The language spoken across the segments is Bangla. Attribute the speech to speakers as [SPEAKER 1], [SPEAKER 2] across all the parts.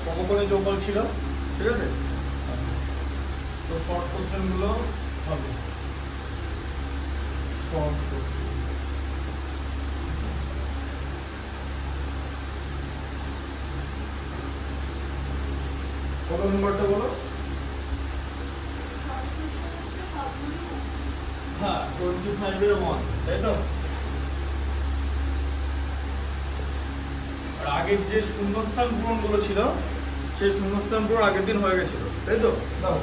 [SPEAKER 1] সমকোণী চৌকোণ ছিল, ঠিক আছে। তো শর্ট কোশ্চেনগুলো হবে শর্ট কোশ্চেন। কত নম্বরটা বলো? হ্যাঁ 25-এর 1, তাই তো। আর আগের যে শূন্যস্থান পূরণগুলো ছিল সেই শূন্যস্থান পূরণ আগের দিন হয়ে গেছিল, তাই তো। দাও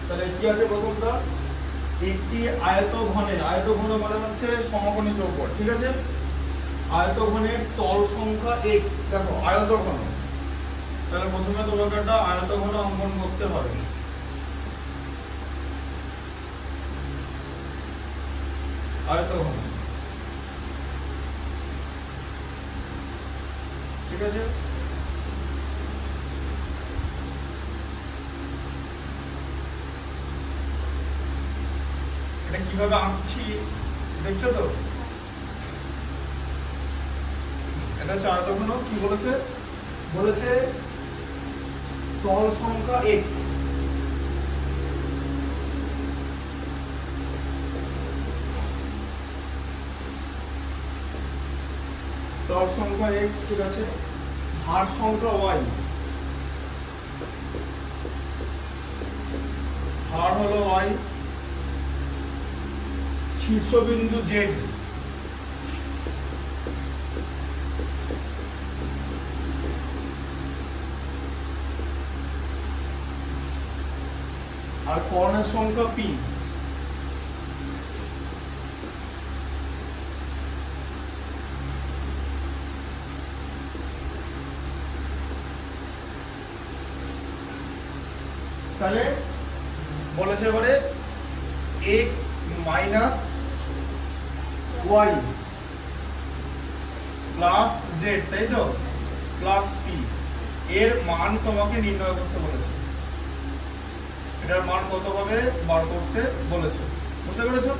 [SPEAKER 1] তাহলে কি আছে প্রথমটা, একটি আয়তঘন মানে হচ্ছে সমকোণী চৌকোণ, ঠিক আছে। আয়তঘনের তল সংখ্যা x, দেখো আয়তঘন, তাহলে প্রথমে তোমাকে একটা আয়তঘন অঙ্কন করতে হবে। আয়তঘন, ঠিক আছে। এটা কিভাবে আঁকছি দেখছো তো। এটা হচ্ছে আয়তঘন, কি বলেছে, বলেছে তল সংখ্যা x, তল সংখ্যা x, ঠিক আছে। ধার সংখ্যা y, ধার হলো y, শীর্ষবিন্দু z, আর কর্ণের সংখ্যা p। তাহলে বলেছে এবারে x minus y plus z, তাই তো, প্লাস p এর মান তোমাকে নির্ণয় করতে বলেছে। এটার মান কত হবে বার করতে বলেছে, বুঝতে পেরেছো।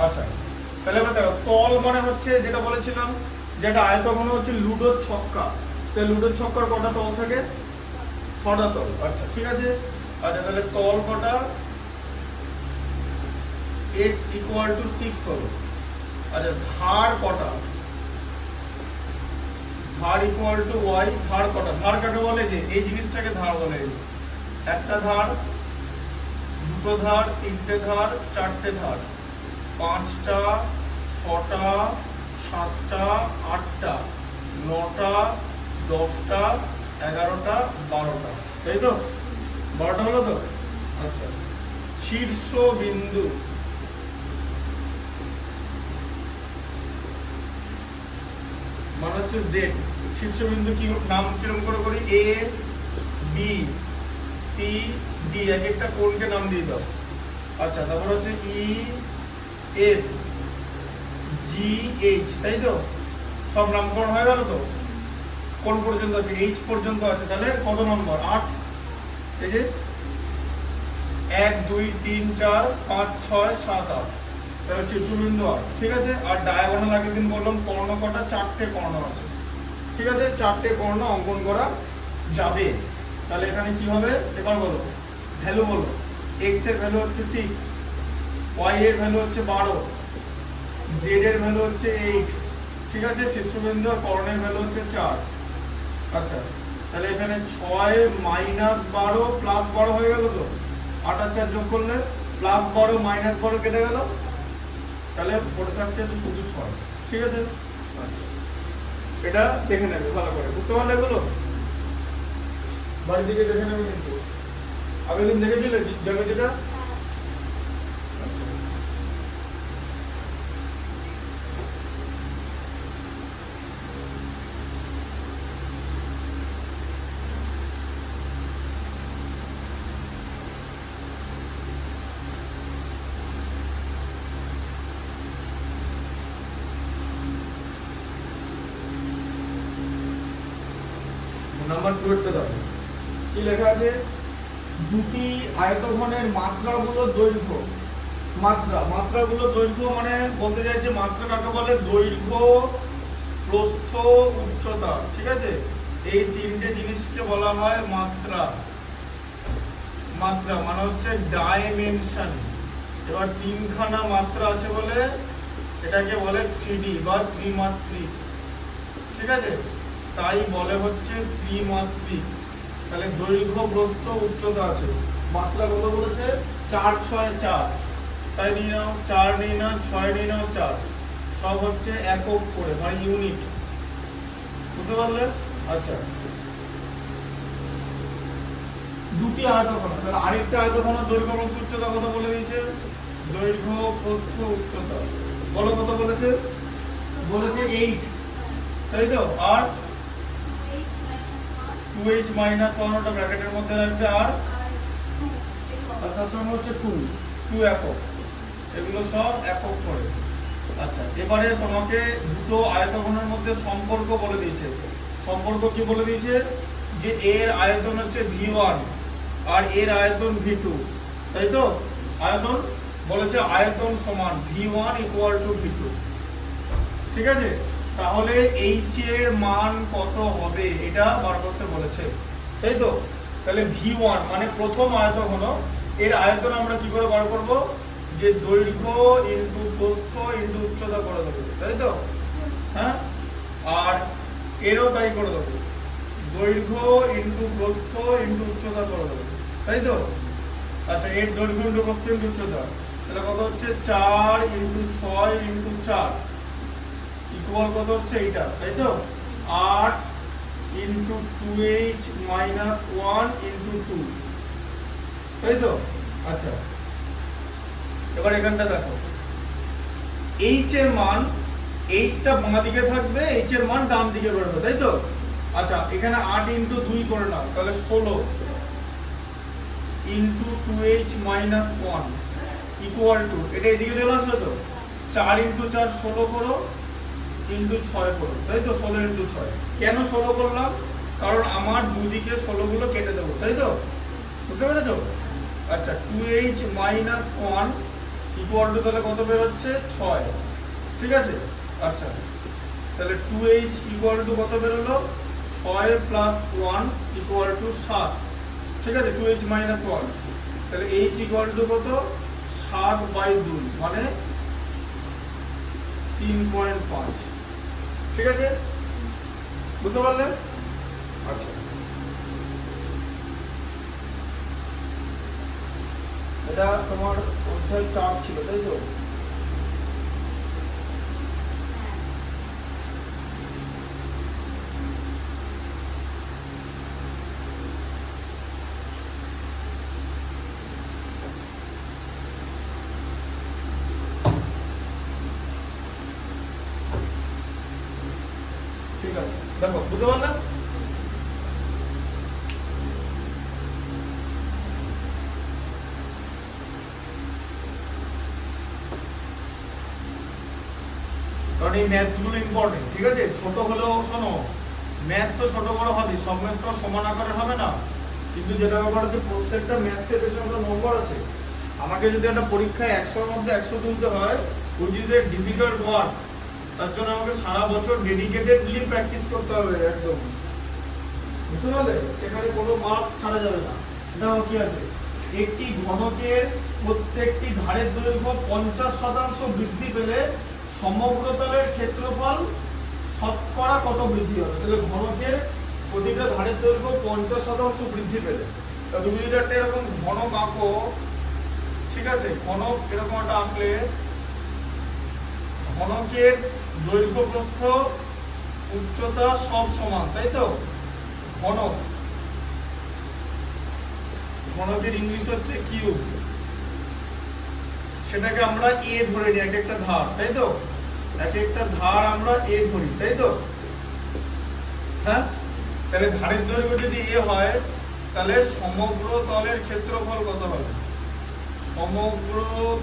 [SPEAKER 1] আচ্ছা তাহলে এবার দেখো, তল মানে হচ্ছে যেটা বলেছিলাম, যেটা আয়তঘন হচ্ছে লুডোর ছক্কা, তাহলে লুডোর ছক্কার কটা তল থাকে, 6টা তল। আচ্ছা ঠিক আছে। আচ্ছা তাহলে তল কটা, x ইকুয়াল টু 6 হলো। আচ্ছা ধার কটা, ধার ইকুয়াল টু y, ধার কটা, ধার কাকে বলে, যে এই জিনিসটাকে ধার বলে। একটা ধার, দুটো ধার, তিনটে ধার, চারটে ধার, 5টা, 6টা, 7টা, 8টা, 9টা, 10টা, 11টা, 12টা, তাই তো, 12টা হলো তো। আচ্ছা শীর্ষবিন্দু, মানে হচ্ছে z, শীর্ষবিন্দু কি নাম কিরকম করে করি, a b c d, এক একটা কোণকে নাম দিয়ে দাও। আচ্ছা তারপর হচ্ছে e f g h, তাই তো, সব নামকরণ হয়ে গেল তো। কোন পর্যন্ত আছে, h পর্যন্ত আছে, তাহলে কত নম্বর, 8। এই যে 1 2 3 4 5 6 7 8, তাহলে শীর্ষবিন্দু 8, ঠিক আছে। আর ডায়াগোনাল আগের দিন বললাম কর্ণ কটা, 4টে কর্ণ আছে, ঠিক আছে, 4টে কর্ণ অঙ্কন করা যাবে। তাহলে এখানে কি হবে এবার বলো, ভ্যালু বলো। x এর ভ্যালু হচ্ছে 6, y এর ভ্যালু হচ্ছে 12, z এর ভ্যালু হচ্ছে 8, ঠিক আছে। শীর্ষবিন্দু আর কর্ণের ভ্যালু হচ্ছে 4। আচ্ছা তাহলে এখানে 6 মাইনাস 12 প্লাস 12 হয়ে গেল তো, 8 আর 4 যোগ করলে প্লাস 12 মাইনাস 12 কেটে গেল, তাহলে পড়ে থাকছে শুধু 6, ঠিক আছে। আচ্ছা এটা দেখে নেবে ভালো করে, বুঝতে পারলে এগুলো, বাড়ি থেকে দেখে নেবে। কিন্তু আগের দিন দেখেছিলে জ্যামিতিটা। নাম্বার 2 এরটা দেখো কি লেখা আছে, দুটি আয়তঘনের মাত্রাগুলো দৈর্ঘ্য, মাত্রাগুলো দৈর্ঘ্য মানে বলতে চাইছে মাত্রা কাকে বলে, দৈর্ঘ্য প্রস্থ উচ্চতা, ঠিক আছে। এই তিনটে জিনিসকে বলা হয় মাত্রা। মাত্রা মানে হচ্ছে ডাইমেনশন। এবার তিনখানা মাত্রা আছে বলে এটাকে বলে 3D বা ত্রিমাত্রিক। ঠিক আছে, তাই বলে হচ্ছে ত্রিমাত্রিক। তাহলে দৈর্ঘ্য প্রস্থ উচ্চতা আছে। মাত্রা কত বলেছে? 4 6 4। তাই নিয়ে নাও 4 নিয়ে নাও 6 নিয়ে নাও 4, সব হচ্ছে একক করে মানে ইউনিট। বুঝতে পারলে? আচ্ছা, দুটি আয়তঘন, তাহলে আরেকটা আয়তঘনের দৈর্ঘ্য প্রস্থ উচ্চতা কত বলে দিয়েছে? দৈর্ঘ্য প্রস্থ উচ্চতা বলো কত বলেছে? বলেছে 8, তাই তো? আর 2h - 1 ওটা ব্র্যাকেটের মধ্যে রাখবে, আর তার সঙ্গে হচ্ছে 2 একক। এগুলো সব একক করে। আচ্ছা, এবারে তোমাকে দুটো আয়তঘনের মধ্যে সম্পর্ক বলে দিয়েছে। সম্পর্ক কি বলে দিয়েছে? যে এর আয়তন হচ্ছে v1 আর এর আয়তন v2, তাই তো? আয়তন বলেছে আয়তন সমান v1 = v2। ঠিক আছে, তাহলে h এর মান কত হবে এটা বার করতে বলেছে, তাই তো? তাহলে v1 মানে প্রথম আয়তঘন, এর আয়তন আমরা কি করে বার করব? যে দৈর্ঘ্য ইনটু প্রস্থ ইনটু উচ্চতা করে দেবো, তাই তো? হ্যাঁ, আর এরও তাই করে দেবো, দৈর্ঘ্য ইনটু প্রস্থ ইনটু উচ্চতা করে দেবো, তাই তো? আচ্ছা, এর দৈর্ঘ্য ইনটু প্রস্থ ইনটু উচ্চতা তাহলে কত হচ্ছে? 4 × 6 × 4 ইকুয়াল কত হচ্ছে? এইটা, তাই তো? 8 × 2h - 1 × 2, তাই তো? আচ্ছা, এবার এখানটা দেখো, h এর মান, h টা বাঁ দিকে থাকবে, h এর মান ডান দিকে বেরোবে, তাই তো? আচ্ছা, এখানে 8 × 2 করে নাও, তাহলে 16 × 2h - 1 ইকুয়াল টু, এটা এদিকে চলে আসবে তো? 4 × 4 16 করো ইনটু 6 করো, তাই তো? 16 × 6। কেন 16 করলাম? কারণ আমার দুদিকে 16 গুলো কেটে দেবো, তাই তো? বুঝতে পেরেছো? আচ্ছা, 2h - 1 ইকুয়াল টু তাহলে কত বের হচ্ছে? 6। ঠিক আছে, আচ্ছা, তাহলে 2h ইকুয়াল টু কত বের হলো? 6 + 1 ইকুয়াল টু 7। ঠিক আছে, 2h - 1, তাহলে h ইকুয়াল টু কত? 7/2 মানে 3.5। ঠিক আছে, বুঝতে পারলে? আচ্ছা, এটা তোমার অধ্যায় 4 ছিল, তাই তো? ঠিক আছে, দেখো, বুঝতে পারলে? কারণ এই ম্যাথস গুলো ইম্পর্টেন্ট। ঠিক আছে, ছোট হলেও শোনো, ম্যাথস তো ছোট বড় হবে, সব ম্যাথস তো সমান আকারের হবে না, কিন্তু যেটা ব্যাপার আছে প্রত্যেকটা ম্যাথসের পেছনে একটা নম্বর আছে। আমাকে যদি একটা পরীক্ষায় 100-র মধ্যে 100 তুলতে হয়, which is a difficult work, তার জন্য আমাকে সারা বছর ডেডিকেটেডলি প্র্যাকটিস করতে হবে একদম। বুঝতে পারলে? সেখানে কোনো মার্কস ছাড়া যাবে না। দেখো কি আছে, একটি ঘনকের প্রত্যেকটি ধারের দৈর্ঘ্য 50% বৃদ্ধি পেলে সমগ্র তলের ক্ষেত্রফল শতকরা কত বৃদ্ধি হবে? তাহলে ঘনকের প্রতিটা ধারের দৈর্ঘ্য 50% বৃদ্ধি পেলে, তুমি যদি একটা এরকম ঘনক আঁকো, ঠিক আছে, ঘনক এরকম একটা আঁকলে, ঘনকের দৈর্ঘ্য প্রস্থ উচ্চতা সব সমান, তাই তো? ঘনক, ঘনকের ইংলিশ হচ্ছে কিউব, সেটাকে আমরা এ ধরে নিই, এক একটা ধার, তাই তো? এক একটা ধার আমরা এ ধরি, তাই তো? হ্যাঁ, তাহলে ধারের দৈর্ঘ্য যদি এ হয়, তাহলে সমগ্র তলের ক্ষেত্রফল কত হবে? সমগ্র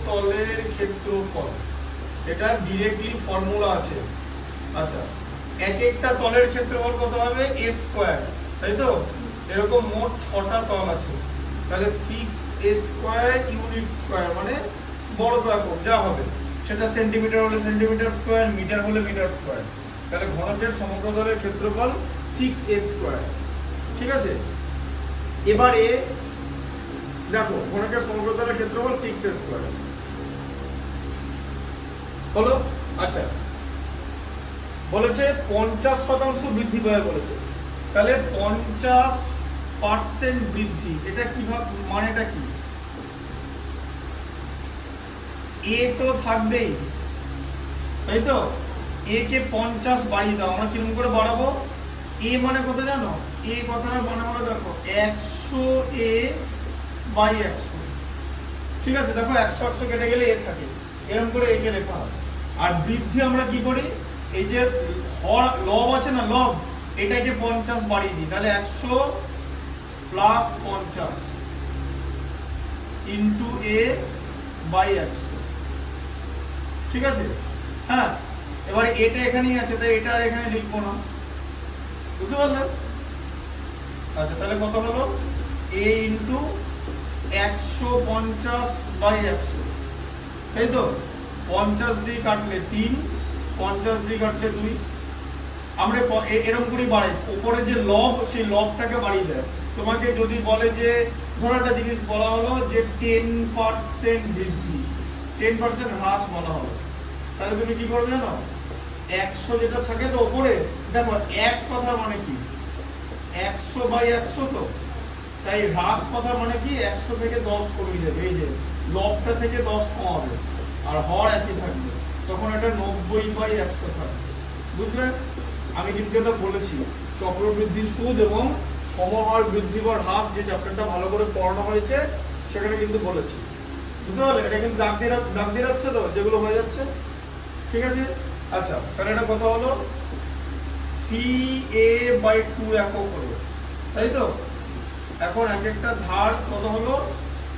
[SPEAKER 1] তলের ক্ষেত্রফল, এটা ডিরেক্টলি ফর্মুলা আছে। আচ্ছা, এক একটা তলের ক্ষেত্রফল কত হবে? a স্কয়ার, তাই তো? এরকম মোট 6টা তল আছে, তাহলে 6a² ইউনিট স্কয়ার মানে বর্গ একক যা হবে, সেটা সেন্টিমিটার হলে সেন্টিমিটার স্কয়ার, মিটার হলে মিটার স্কয়ার। তাহলে ঘনকের সমগ্র তলের ক্ষেত্রফল 6a²। ঠিক আছে, এবারে দেখো ঘনকের সমগ্রতলের ক্ষেত্রফল 6a² হলো। আচ্ছা, বলেছে 50% বৃদ্ধি পাবে বলেছে, তাহলে 50% বৃদ্ধি, এটা কিভাবে, মানেটা কি? এ তো থাকবেই, তাই তো, এ কে 50 বাড়িয়ে দাও। আমরা কিরকম করে বাড়াবো? এ মানে কত জানো? এ কথাটা মনে হলো, দেখো 100a/100। ঠিক আছে, দেখো 100 কেটে গেলে এ থাকে, এরকম করে এ কে লেখা হয়। আর বৃদ্ধি আমরা কি করি? এই যে লব আছে না, লব, এটাকে 50 বাড়িয়ে দিই, তাহলে 100 + 50 ইন্টু a/100। ঠিক আছে, হ্যাঁ, এবারে এটা এখানেই আছে, তাই এটা আর এখানে লিখবো না, বুঝতে পারলে? আচ্ছা, তাহলে কত হলো? a ইন্টু 150/100, তাই তো। 50 দিয়ে কাটলে 3, 50 দিয়ে কাটলে 2। আমরা এরকম করে বাড়াই, উপরে যে লব, সেই লবটাকে বাড়িয়ে দেয়। তোমাকে যদি বলে যে, ধরো একটা জিনিস বলা হলো যে 10% বৃদ্ধি, 10% হ্রাস বলা হলো, তাহলে তুমি কি করবে জানো? 100 যেটা থাকে তো উপরে, দেখো এক কথা মানে কি? 100/100 তো, তাই হ্রাস কথা মানে কি? 100 থেকে 10 কমিয়ে দেবে, এই যে লবটা থেকে 10 কমাবে, আর হর একই থাকবে, তখন এটা 90/100 থাকবে। বুঝলে? আমি কিন্তু এটা বলেছি, চক্রবৃদ্ধি সুদ এবং সমহার বৃদ্ধি বা হ্রাস যে চ্যাপ্টারটা ভালো করে পড়ানো হয়েছে, সেখানে কিন্তু বলেছি, বুঝতে পারলে? এটা কিন্তু দাগ দিয়ে রাখছে তো, যেগুলো হয়ে যাচ্ছে। ঠিক আছে, আচ্ছা, তাহলে এটা কত হলো? 3a/2 একক হলো, তাই তো। এখন এক একটা ধার কত হলো?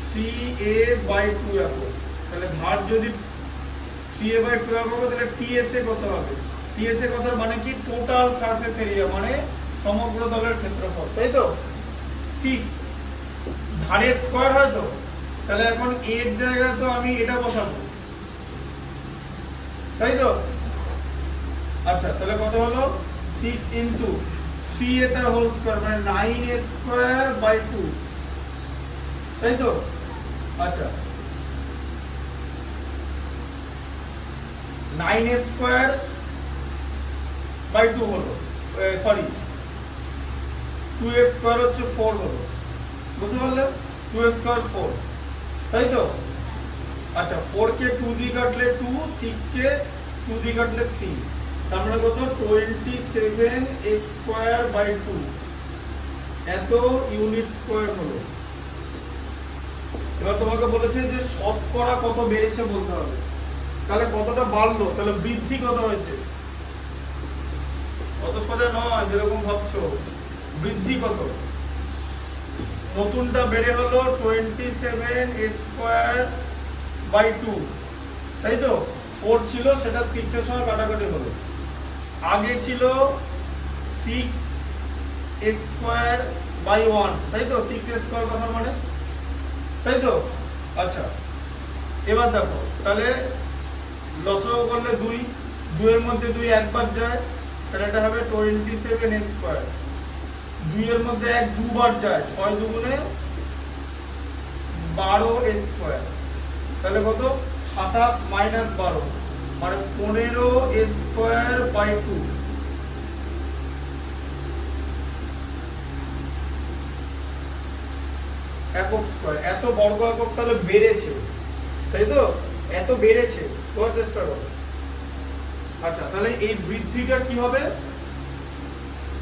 [SPEAKER 1] 3a/2 একক। তাহলে ধার যদি 3a/2 একক হবে, তাহলে টিএসএ কত হবে? টিএসএ কত মানে কি? টোটাল সারফেস এরিয়া, মানে সমগ্র তলের ক্ষেত্রফল, তাই তো। 6 ধারের স্কয়ার হয় তো, তাহলে এখন এর জায়গায় তো আমি এটা বসাবো, তাই তো। আচ্ছা, তাহলে কত হলো? 6 ইন্টু 3a তার হোল স্কয়ার, মানে 9a²/2, তাই তো। আচ্ছা, 9a²/2 হলো, সরি 2a² হচ্ছে 4 হলো, বুঝতে পারলে? 2a² 4, তাই তো। আচ্ছা, 4 কে 2 দিয়ে কাটলে 2, 6 কে 2 দিয়ে কাটলে 3, তার মানে কত? 27a²/2, এত ইউনিট স্কয়ার হলো। এবার তোমাকে বলেছে যে শতকরা কত বেড়েছে বলতে হবে, তাহলে কতটা বাড়লো, তাহলে বৃদ্ধি কত হয়েছে? অত সোজা নয় যেরকম ভাবছো, বৃদ্ধি কত? নতুনটা বেড়ে হলো 27a²/2, তাই তো। 4 ছিল, সেটা 6 এর সঙ্গে কাটাকাটি হলো। আগে ছিল 6a²/1, তাই তো। 6a² কথা মানে, তাই তো। আচ্ছা, এবার দেখো, তাহলে লসাগু করলে 2, 2 এর মধ্যে 2 একবার যায়, তাহলে এটা হবে 27a²। 2 এর মধ্যে 1 দুবার যায়, 6 দুগুণে 12a², তাহলে কত? 27 - 12, মানে 15a²/2। একক স্কয়ার, এত বর্গ একক তাহলে বেড়েছে, তাই তো। এত বেড়েছে, বোঝার চেষ্টা করো। আচ্ছা, তাহলে এই বৃদ্ধিটা কি হবে?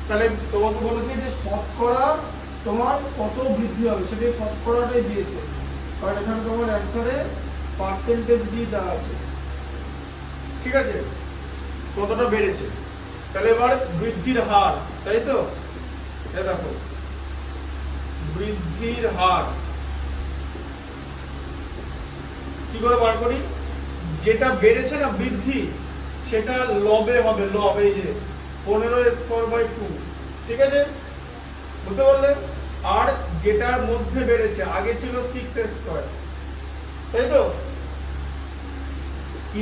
[SPEAKER 1] তাহলে তোমাকে বলেছে যে শতকরা তোমার কত বৃদ্ধি হবে, সেটা শতকরাটাই দিয়েছে, কারণ এখানে তোমার অ্যানসারে পার্সেন্টেজ দিয়ে দেওয়া আছে। ঠিক আছে, কতটা বেড়েছে। তাহলে এবার বৃদ্ধির হার, তাই তো। এই দেখো, বৃদ্ধির হার কি করে বার করি? যেটা বেড়েছে না বৃদ্ধি, সেটা লবে হবে, লব, এই যে 15a²/2, ঠিক আছে, বুঝতে পারলে? আর যেটার মধ্যে বেড়েছে, আগে ছিল 6a², তাই তো,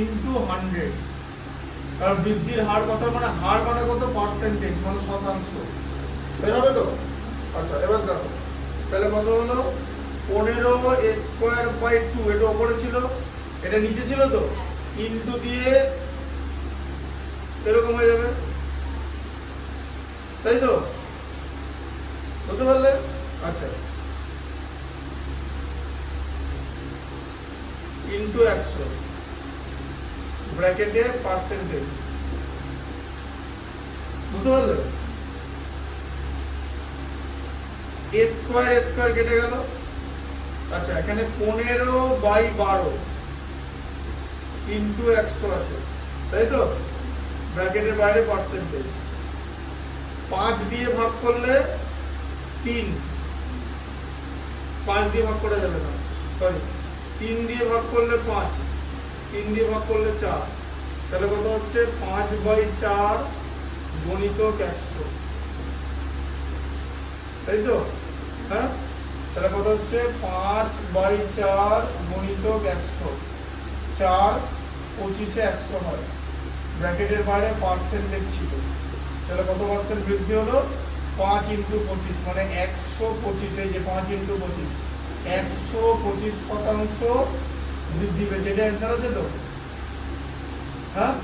[SPEAKER 1] ইন্টু 100, কারণ বৃদ্ধির হার কত, মানে হার মানে কত, পার্সেন্টেজ মানে শতাংশ, বের হবে তো। আচ্ছা এবার দেখো তাহলে কত হলো, 15a²/2, এটা উপরে ছিল এটা নিচে ছিল তো, ইনটু দিয়ে এরকম হয়ে যাবে, তাই তো, বুঝতে পারলে। আচ্ছা ইনটু 100 ব্র্যাকেটে পার্সেন্টেজ, বুঝতে পারলে। a² কেটে গেল। আচ্ছা এখানে 15/12 ইনটু 100 আছে, তাই তো, ব্র্যাকেটের বাইরে পার্সেন্টেজ। 5 দিয়ে ভাগ করলে 3, 5 দিয়ে ভাগ করা যাবে না, সরি 3 দিয়ে ভাগ করলে 5, 3 দিয়ে ভাগ করলে 4, তাহলে কত হচ্ছে 5/4 গণিতক 100, তাই তো, হ্যাঁ, তাহলে কত হচ্ছে 5/4 গণিতক 100, 4 25-এ 100 হয়, ব্র্যাকেটের বাইরে পার্সেন্টেজ ছিল, তাহলে কত পার্সেন্ট বৃদ্ধি হলো, 5 × 25 মানে 125, এই যে 5 × 25 125% বৃদ্ধি পেয়েছে, এটা অ্যান্সার আছে তো, হ্যাঁ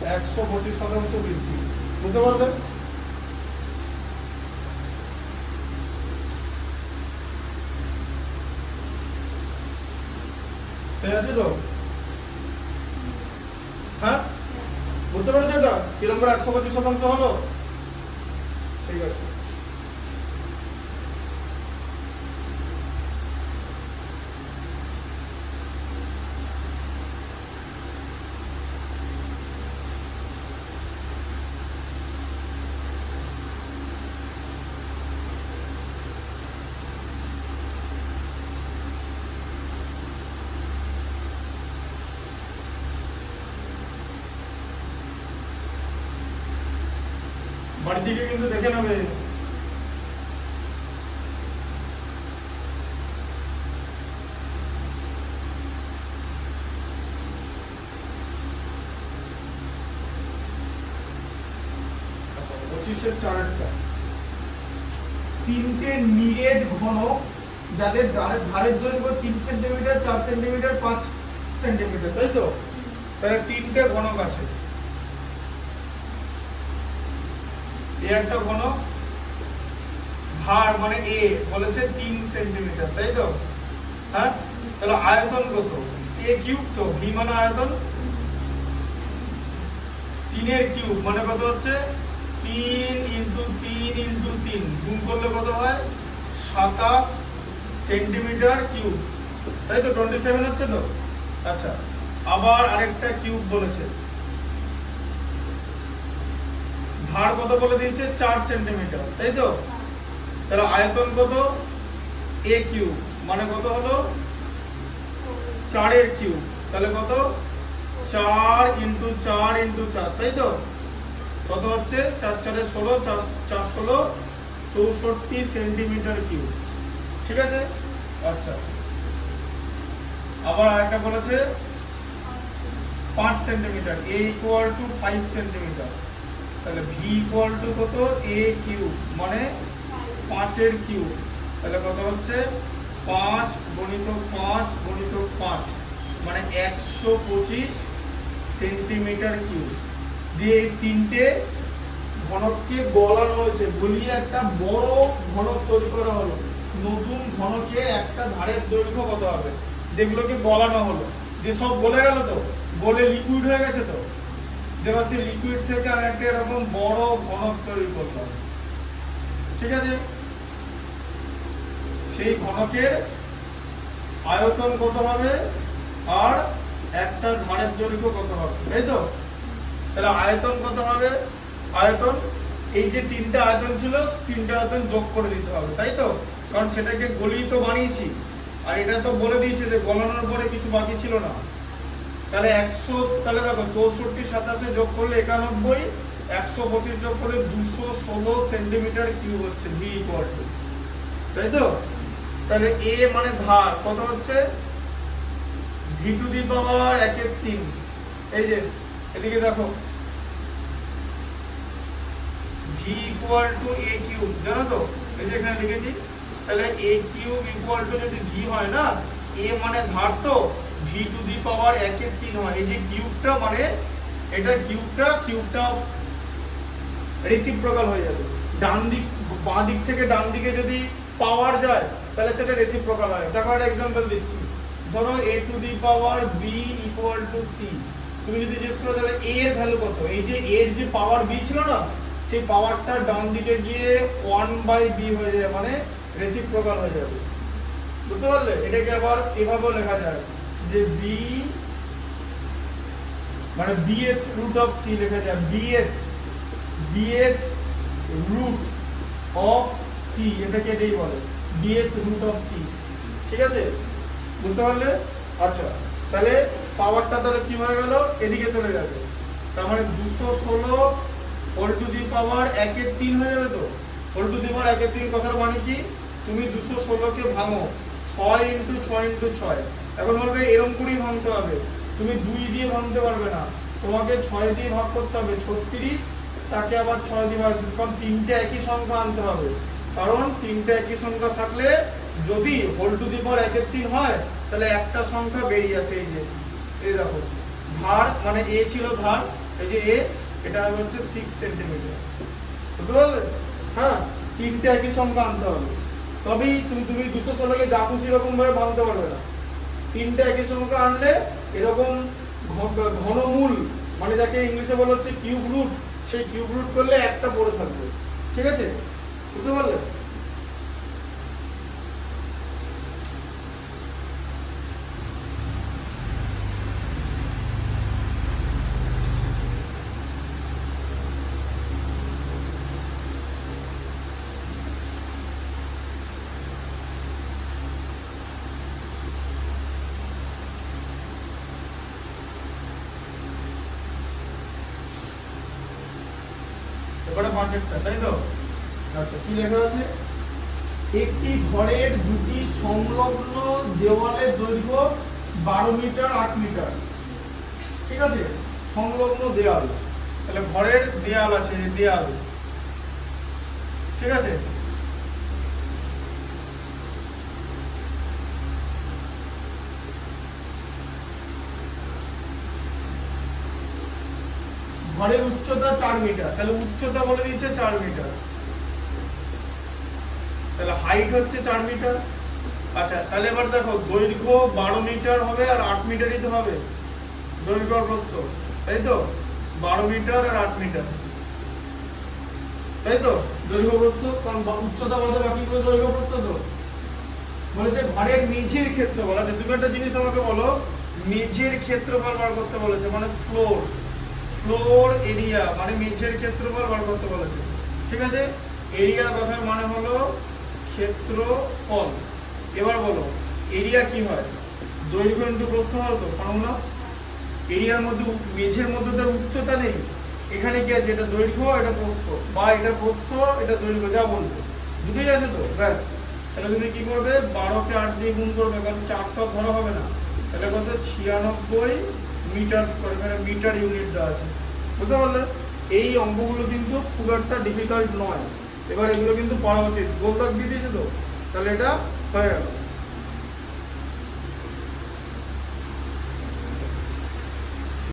[SPEAKER 1] 125% বৃদ্ধি, বুঝতে পারলেন। ঠিক আছে তো, হ্যাঁ বুঝতে পারছো এটা কিরকম করে 125% হলো, ঠিক আছে। বাড়ির দিকে কিন্তু দেখে নেবে। আচ্ছা 25-এর 4টা, 3টে নিরেট ঘনক যাদের ধারের দৈর্ঘ্য 3 সেন্টিমিটার, 4 সেন্টিমিটার, 5 সেন্টিমিটার, তাই তো, তাহলে 3টে ঘনক আছে। এই একটা ঘনক, ভার মানে a বলেছে 3 সেন্টিমিটার, তাই তো, হ্যাঁ, তাহলে আয়তন কত, a³ তো, v মানে আয়তন, 3-এর কিউব মানে কত হচ্ছে 3 × 3 × 3, গুণ করলে কত হয় 27 সেন্টিমিটার কিউব, তাই তো, 27 হচ্ছে তো। আচ্ছা আবার আরেকটা কিউব বলেছে, ভার কত বলে দিয়েছে 4 সেন্টিমিটার, তাই তো, তাহলে আয়তন কত, a³ মানে কত হলো 4-এর কিউব, তাহলে কত 4 × 4 × 4, তাই তো, কত হচ্ছে 4 × 4 = 16, 4 16 64 সেন্টিমিটার কিউব, ঠিক আছে। আচ্ছা আবার আরেকটা বলেছে 5 সেন্টিমিটার, a = 5 সেন্টিমিটার, তাহলে v = কত, a³ মানে 5-এর কিউব, তাহলে কত হচ্ছে 5 × 5 × 5 মানে 125 সেন্টিমিটার কিউব দিয়ে এই 3টে ঘনককে গলানো হয়েছে, গলিয়ে একটা বড় ঘনক তৈরি করা হলো। নতুন ঘনকের একটা ধারের দৈর্ঘ্য কত হবে, যেগুলোকে গলানো হলো, যে সব গলে গেল তো, গলে লিকুইড হয়ে গেছে তো, এবার সেই লিকুইড থেকে আমি একটা এরকম বড় ঘনক তৈরি করলাম, ঠিক আছে। সেই ঘনকের আয়তন কত হবে আর একটা ধারের দৈর্ঘ্য কত হবে, তাই তো, তাহলে আয়তন কত হবে, আয়তন এই যে 3টে আয়তন ছিল, 3টে আয়তন যোগ করে দিতে হবে, তাই তো, কারণ সেটাকে গলিয়ে তো বানিয়েছি, আর এটা তো বলে দিয়েছে যে গলানোর পরে কিছু বাকি ছিল না, তাহলে 100, তাহলে দেখো 64 27 যোগ করলে 91, 125 যোগ করলে 216 সেন্টিমিটার কিউব হচ্ছে v = তাই তো, তাহলে a মানে ধার কত হচ্ছে v⁴ 1/3, এই যে এদিকে দেখো V equal to A cube, জানো তো, এই যে এখানে লিখেছি। তাহলে এ কিউব ইকুয়াল টু যদি ভি হয় না, এ মানে ধার, তো ভি টু দি পাওয়ার 1/3 হয়। এই যে কিউবটা মানে এটা কিউবটা রেসিপ্রোকাল হয়ে যাবে। ডান দিক বাঁ দিক থেকে ডান দিকে যদি পাওয়ার যায় তাহলে সেটা রেসিপ্রোকাল হয়। দেখো একটা एग्जांपल দিচ্ছি। ধরো a to the power b equal to c। তুমি যদি জিজ্ঞেস করো তাহলে a এর ভ্যালু কত, এই যে a এর যে পাওয়ার b ছিল না, সেই পাওয়ারটা ডান দিকে গিয়ে 1/b হয়ে যায়, মানে রেসিপ্রোকাল হয়ে যাবে। বুঝতে পারলে? এটাকে আবার এভাবেও লেখা যায় যে b মানে bth রুট অফ c লেখা যায়, bth রুট অফ c, এটাকে এটাই বলে bth রুট অফ c। ঠিক আছে, বুঝতে পারলে? আচ্ছা, তাহলে পাওয়ারটা তাহলে কি হয়ে গেল, এদিকে চলে যাবে। তার মানে 216 হোল টু দি পাওয়ার 1/3 হয়ে যাবে। তো হোল টু দি পাওয়ার 1/3 কথার মানে কি, তুমি 216 কে ভাঙো 6 × 6 × 6। এখন বলবে এরকম করেই ভাঙতে হবে, তুমি 2 দিয়ে ভাঙতে পারবে না, তোমাকে 6 দিয়ে ভাগ করতে হবে 36, তাকে আবার 6 দিয়ে ভাগ, কারণ তিনটে একই সংখ্যা আনতে হবে। কারণ তিনটে একই সংখ্যা থাকলে যদি হোল টু দি পাওয়ার 1/3 হয় তাহলে একটা সংখ্যা বেরিয়ে আসে। এই যে এই দেখো ধার, মানে এ ছিল ধার, এই যে এ, এটা হচ্ছে 6 সেন্টিমিটার। বুঝতে পারলে? হ্যাঁ, তিনটে একই সংখ্যা আনতে হবে, তবেই তুমি 216 কে যা খুশি এরকম ভাবে ভাঙতে পারবে না। তিনটে একই সংখ্যা আনলে এরকম ঘনমূল, মানে যাকে ইংলিশে বলা হচ্ছে কিউব রুট, সেই কিউব রুট করলে একটা পড়ে থাকবে। ঠিক আছে, বুঝতে পারলে? এবারে 5টা, তাই তো? আচ্ছা, কি লেখা আছে, একটি ঘরের দুটি সংলগ্ন দেওয়ালের দৈর্ঘ্য 12 মিটার 8 মিটার। ঠিক আছে, সংলগ্ন দেওয়াল, তাহলে ঘরের দেওয়াল আছে, দেওয়াল। ঠিক আছে, ঘরের উচ্চতা 4 মিটার, তাহলে উচ্চতা বলে দিয়েছে 4 মিটার, তাহলে হাইট হচ্ছে 4 মিটার। আচ্ছা, তাহলে এবার দেখো দৈর্ঘ্য 12 মিটার হবে আর 8 মিটারই তো হবে দৈর্ঘ্য আর প্রস্থ, তাই তো? 12 মিটার আর 8 মিটার, তাই তো? দৈর্ঘ্য প্রস্থ, কারণ উচ্চতা বাদে বাকিগুলো দৈর্ঘ্য প্রস্থ। তো বলেছে ঘরের মেঝের ক্ষেত্রফল। আচ্ছা, তুমি একটা জিনিস আমাকে বলো, মেঝের ক্ষেত্রফল বার করতে বলেছে, মানে ফ্লোর এরিয়া, মানে মেঝের ক্ষেত্রফল বার করতে বলেছে। ঠিক আছে, এরিয়া কথার মানে হলো ক্ষেত্রফল। এবার বলো এরিয়া কি হয়, দৈর্ঘ্য ইনটু প্রস্থ হয়। তো ফর্মুলা, এরিয়ার মধ্যে মেঝের মধ্যে তার উচ্চতা নেই, এখানে কি আছে, এটা দৈর্ঘ্য, এটা প্রস্থ, বা এটা প্রস্থ, এটা দৈর্ঘ্য, যা বলবো দুটোই আছে। তো ব্যাস, তাহলে তুমি কি করবে, 12 কে 8 দিয়ে গুণ করবে, কারণ 4 তো ধরা হবে না। তাহলে কত, 96 মিটার স্কয়ার, এখানে মিটার ইউনিট দেওয়া আছে। বুঝতে পারলে? এই অঙ্কগুলো কিন্তু খুব একটা ডিফিকাল্ট নয়। এবার এগুলো কিন্তু পড়া উচিত, গোল দাগ দিয়ে দিয়েছে তো, তাহলে এটা হয়ে গেল।